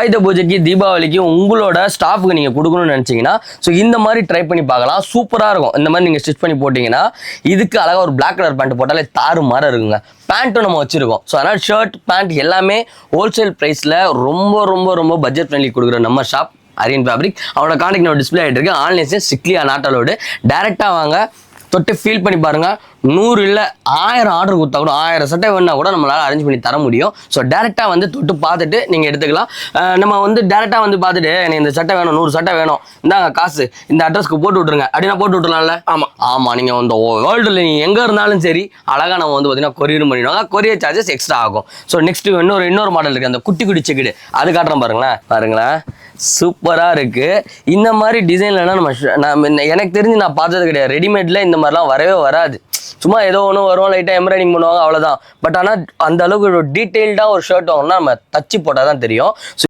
ஆயுத பூஜைக்கு தீபாவளிக்கு உங்களோட ஸ்டாஃப்க்கு நீங்கள் கொடுக்கணும்னு நினச்சிங்கன்னா ஸோ இந்த மாதிரி ட்ரை பண்ணி பார்க்கலாம். சூப்பராக இருக்கும். இந்த மாதிரி நீங்கள் ஸ்டிச் பண்ணி போட்டிங்கன்னா இதுக்கு அழகாக ஒரு பிளாக் கலர் பேண்ட் போட்டாலே தாறு மாற இருக்குங்க. பேண்ட்டும் நம்ம வச்சுருக்கோம். ஸோ அதனால் ஷர்ட் பேண்ட் எல்லாமே ஹோல்சேல் ப்ரைஸில் ரொம்ப ரொம்ப ரொம்ப பட்ஜெட் ஃப்ரெண்ட்லி கொடுக்குற நம்ம ஷாப் அரியன் ஃபேப்ரிக். அவனோட கான்டெக்ட் நம்பர் டிஸ்பிளே ஆகிட்டு இருக்கு. Online strictly not allowed. டேரெக்டாக வாங்க, தொட்டு ஃபீல் பண்ணி பாருங்கள். 100 இல்லை 1000 ஆர்டர் கொடுத்தா கூட 1000 சட்டை வேணா கூட நம்மளால் அரேஞ்ச் பண்ணி தர முடியும். ஸோ டேரெக்டாக வந்து தொட்டு பார்த்துட்டு நீங்கள் எடுத்துக்கலாம். நம்ம வந்து டேரெக்டாக வந்து பார்த்துட்டு எனக்கு இந்த சட்டை வேணும், 100 சட்டை வேணும், இந்தாங்க காசு, இந்த அட்ரஸ்க்கு போட்டு விட்ருங்க அப்படின்னா போட்டு விட்டுலாம்ல. ஆமாம் நீங்கள் வந்து வேர்ல்டில் நீங்கள் எங்கே இருந்தாலும் சரி அழகாக நம்ம வந்து பார்த்தீங்கன்னா கொரியரும் பண்ணிடுவாங்க. கொரியர் சார்ஜஸ் எக்ஸ்ட்ரா ஆகும். ஸோ நெக்ஸ்ட்டு இன்னொரு மாடல் இருக்குது, அந்த குட்டி குட்டி செக்குடு, அது காட்டுறேன் பாருங்களேன். சூப்பராக இருக்குது. இந்த மாதிரி டிசைன்லாம் நம்ம எனக்கு தெரிஞ்சு நான் பார்த்தது கிடையாது. ரெடிமேடில் இந்த மாதிரிலாம் வரவே வராது. சும்மா ஏதோ ஒன்று வரும், லைட்டாக எம்ப்ராய்டிங் பண்ணுவாங்க, அவ்வளோதான். பட் ஆனால் அந்த அளவுக்கு டீட்டெயில்டாக ஒரு ஷர்ட் வாங்கணும்னா நம்ம தச்சு போட்டால் தான் தெரியும்.